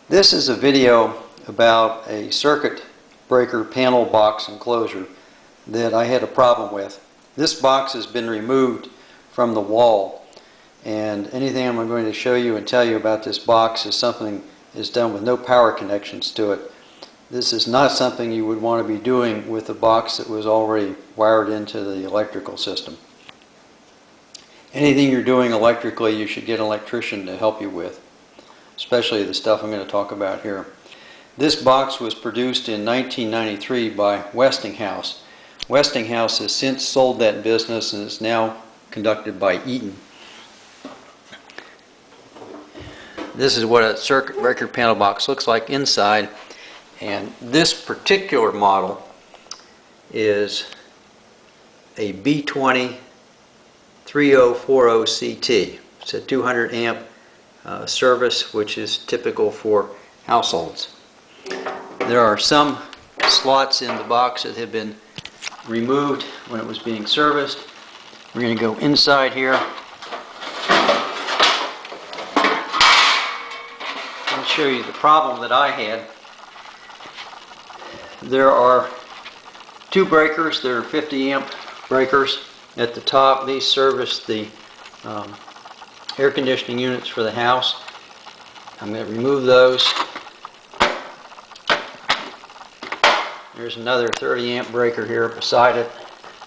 This is a video about a circuit breaker panel box enclosure that I had a problem with. This box has been removed from the wall, and anything I'm going to show you and tell you about this box is something is done with no power connections to it. This is not something you would want to be doing with a box that was already wired into the electrical system. Anything you're doing electrically, you should get an electrician to help you with, especially the stuff I'm going to talk about here. This box was produced in 1993 by Westinghouse. Westinghouse has since sold that business and is now conducted by Eaton. This is what a circuit breaker panel box looks like inside, and this particular model is a B20 3040CT. It's a 200 amp service, which is typical for households. There are some slots in the box that have been removed when it was being serviced. We're going to go inside here. I'll show you the problem that I had. There are two breakers that are 50 amp breakers. At the top, these service the air conditioning units for the house. I'm going to remove those. There's another 30 amp breaker here beside it.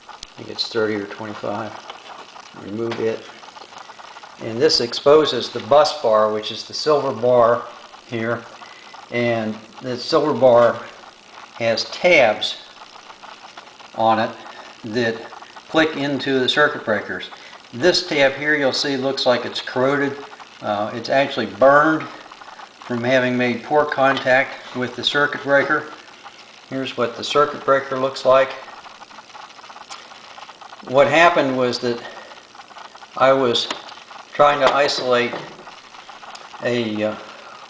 I think it's 30 or 25. Remove it. And this exposes the bus bar, which is the silver bar here. And the silver bar has tabs on it that click into the circuit breakers. This tab here, you'll see, looks like it's corroded. It's actually burned from having made poor contact with the circuit breaker. Here's what the circuit breaker looks like. What happened was that I was trying to isolate a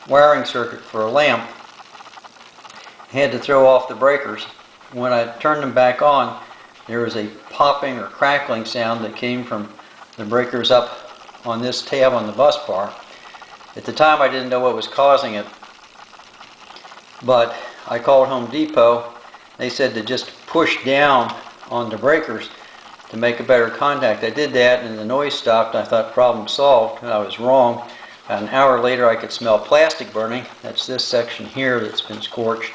wiring circuit for a lamp. I had to throw off the breakers. When I turned them back on, there was a popping or crackling sound that came from the breakers up on this tab on the bus bar. At the time, I didn't know what was causing it, but I called Home Depot. They said to just push down on the breakers to make a better contact. I did that and the noise stopped. I thought problem solved, and I was wrong. An hour later I could smell plastic burning. That's this section here that's been scorched.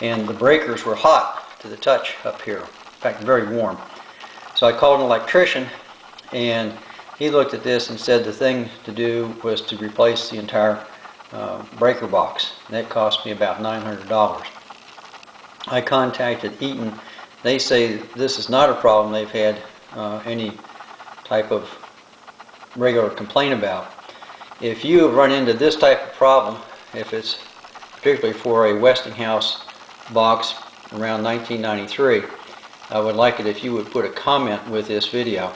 And the breakers were hot to the touch up here. In fact, very warm. So I called an electrician, and he looked at this and said the thing to do was to replace the entire breaker box. And that cost me about $900. I contacted Eaton. They say this is not a problem they've had any type of regular complaint about. If you run into this type of problem, if it's particularly for a Westinghouse box around 1993, I would like it if you would put a comment with this video.